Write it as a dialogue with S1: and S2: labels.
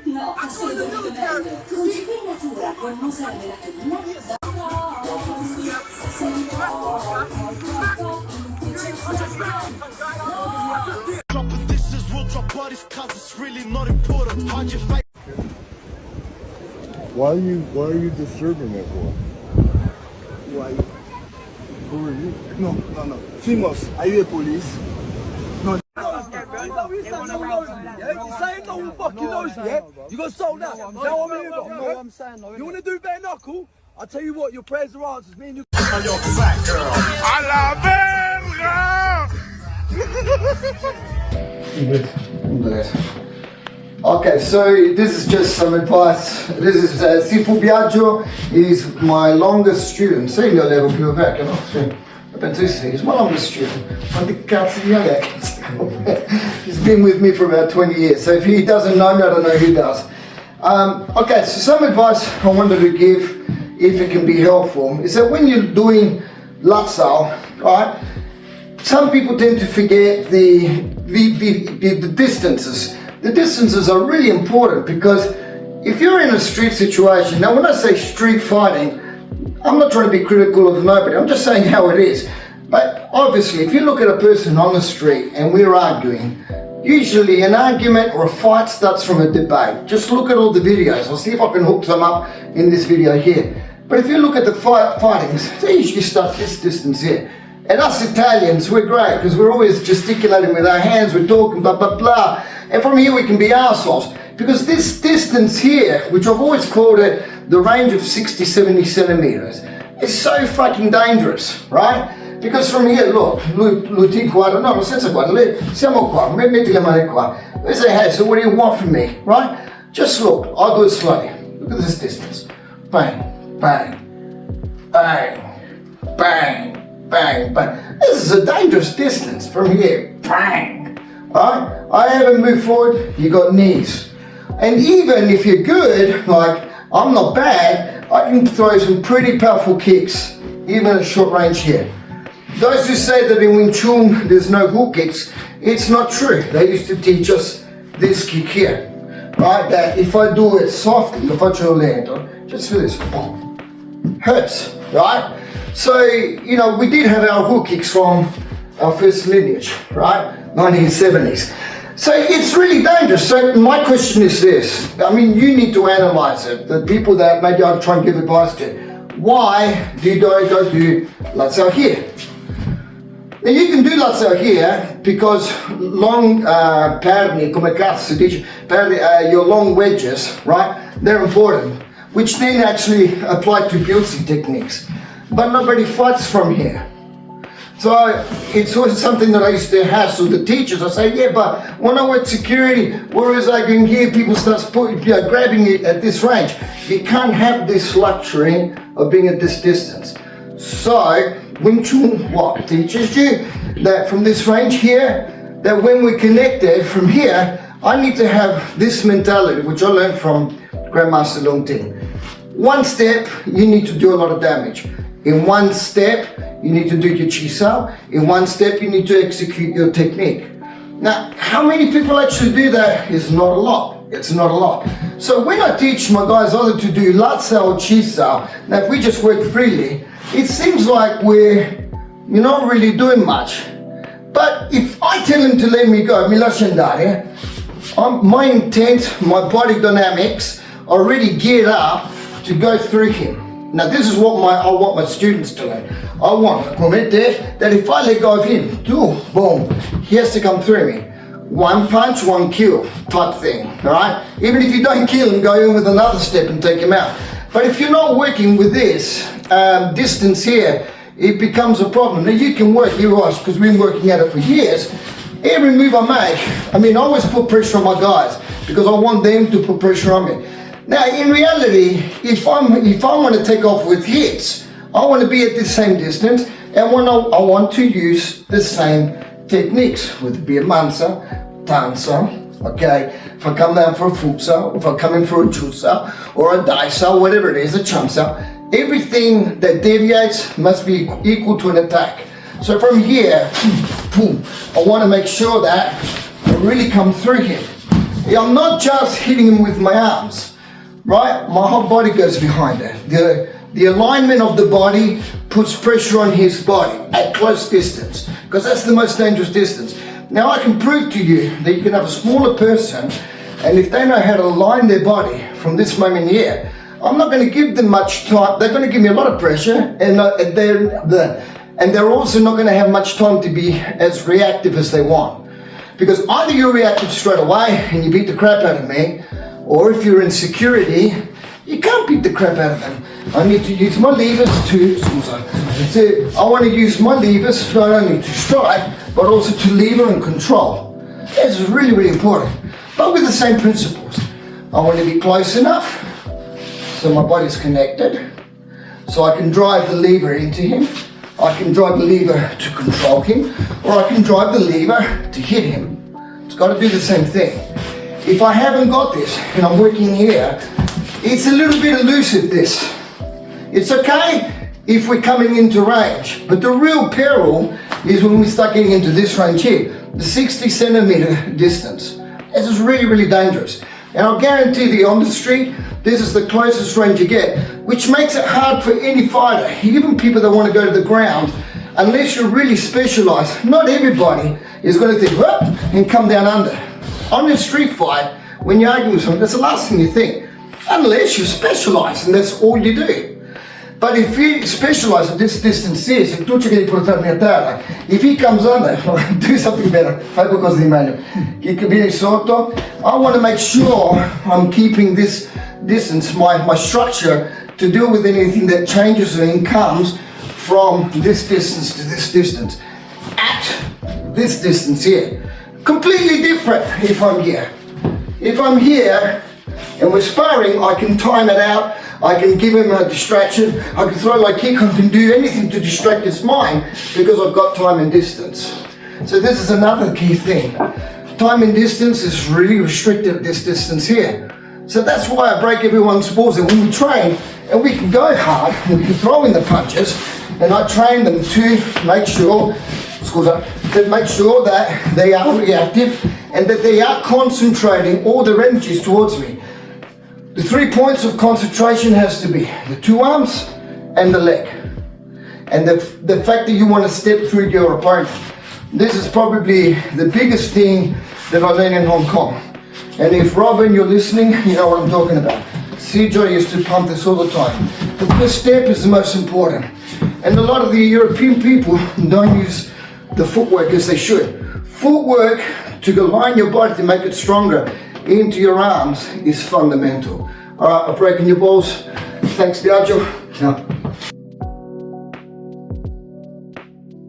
S1: No, assolutamente. Con G Natura, con musa e melatonina.
S2: Why are you disturbing it for?
S3: Why?
S2: Who are you?
S3: No. Famous. Are you a police? No.
S4: You saying no one fucking knows, yeah? You got sold out. Now I'm here,
S3: No, I'm saying no.
S4: You want to do bare knuckle? I'll tell you what, your prayers are answers. Me and you.
S3: Okay, so this is just some advice. This is Sifu Biagio. He's my longest student. Säg jag lever på vägen också. Jag vet inte, he's my longest student. He's been with me for about 20 years. So if he doesn't know me, I don't know who does. Okay, so some advice I wanted to give, if it can be helpful, is that when you're doing Latsao, right, some people tend to forget the distances. The distances are really important because if you're in a street situation, now when I say street fighting, I'm not trying to be critical of nobody, I'm just saying how it is. But obviously, if you look at a person on the street and we're arguing, usually an argument or a fight starts from a debate. Just look at all the videos. I'll see if I can hook some up in this video here. But if you look at the fightings, they usually start this distance here. And us Italians, we're great because we're always gesticulating with our hands, we're talking blah blah blah. And from here we can be assholes. Because this distance here, which I've always called it the range of 60-70 centimeters, is so fucking dangerous, right? Because from here, look, Luti qua, no, senza qua, siamo qua, metti le mani qua. They say, hey, so what do you want from me, right? Just look, I'll do it slowly. Look at this distance. Bang, bang, bang, bang, bang, bang. This is a dangerous distance from here, bang. Right? I haven't moved forward, you got knees. And even if you're good, like I'm not bad, I can throw some pretty powerful kicks, even at short range here. Those who say that in Wing Chun there's no hook kicks, it's not true. They used to teach us this kick here, right? That if I do it softly, lo faccio lento, just for this, hurts, right? So, you know, we did have our hook kicks from our first lineage, right? 1970s. So it's really dangerous. So my question is this, I mean, you need to analyze it. The people that maybe I'll try and give advice to, why do you go do Latsao here? Now you can do Latsao here because long perni, come cazzo si dice, your long wedges, right? They're important, which then actually apply to Bilsi techniques. But nobody fights from here. So it's always something that I used to hassle the teachers. I say, yeah, but when I work security, whereas I can hear people start grabbing it at this range. You can't have this luxury of being at this distance. So Wing Chun what teaches you that from this range here, that when we connected from here, I need to have this mentality, which I learned from Grandmaster Long Ting. One step, you need to do a lot of damage. In one step, you need to do your chisao. In one step, you need to execute your technique. Now, how many people actually do that is not a lot. It's not a lot. So when I teach my guys either to do latsao or chisao, now if we just work freely, it seems like you're not really doing much. But if I tell him to let me go, mi lascia andare, my intent, my body dynamics are already geared up to go through him. Now this is what I want my students to learn. I want that if I let go of him, boom, he has to come through me. One punch, one kill type thing, all right? Even if you don't kill him, go in with another step and take him out. But if you're not working with this distance here, it becomes a problem. Now you can work, because we've been working at it for years. Every move I make, I always put pressure on my guys because I want them to put pressure on me. Now, in reality, if I want to take off with hits, I want to be at the same distance, and I want to use the same techniques, whether it be a mansa, tansa, okay? If I come down for a futsa, if I come in for a chusa, or a daisa, whatever it is, a chamsa, everything that deviates must be equal to an attack. So from here, boom, I want to make sure that I really come through him. I'm not just hitting him with my arms, right? My whole body goes behind it. The alignment of the body puts pressure on his body at close distance, because that's the most dangerous distance. Now I can prove to you that you can have a smaller person, and if they know how to align their body from this moment here, I'm not going to give them much time. They're going to give me a lot of pressure, and they're also not going to have much time to be as reactive as they want. Because either you're reactive straight away and you beat the crap out of me, or if you're in security, you can't beat the crap out of them. I need to use my levers I want to use my levers not only to strike, but also to lever and control. This is really, really important. But with the same principles. I want to be close enough so my body's connected, so I can drive the lever into him. I can drive the lever to control him, or I can drive the lever to hit him. It's got to do the same thing. If I haven't got this and I'm working here, it's a little bit elusive, this. It's okay if we're coming into range, but the real peril is when we start getting into this range here, the 60 centimeter distance. This is really, really dangerous. And I'll guarantee you on the street, this is the closest range you get, which makes it hard for any fighter, even people that want to go to the ground, unless you're really specialized. Not everybody is going to think, whoop, and come down under. On a street fight, when you're arguing with someone, that's the last thing you think, unless you're specialized, and that's all you do. But if you specialize at this distance here, if he comes under, do something better. I want to make sure I'm keeping this distance, my structure, to deal with anything that changes and comes from this distance to this distance. At this distance here. Completely different if I'm here. If I'm here and we're sparring, I can time it out. I can give him a distraction. I can throw my kick. I can do anything to distract his mind because I've got time and distance. So this is another key thing. Time and distance is really restricted at this distance here. So that's why I break everyone's balls. And when we train, and we can go hard, and we can throw in the punches, and I train them to make sure, that they are reactive and that they are concentrating all their energies towards me. The 3 points of concentration has to be the two arms and the leg. And the fact that you want to step through your opponent. This is probably the biggest thing that I learned in Hong Kong. And if Robin, you're listening, you know what I'm talking about. CJ used to pump this all the time. The first step is the most important. And a lot of the European people don't use the footwork as they should. Footwork, to align your body to make it stronger into your arms, is fundamental. All right, I'm breaking your balls. Thanks, Diageo. Now.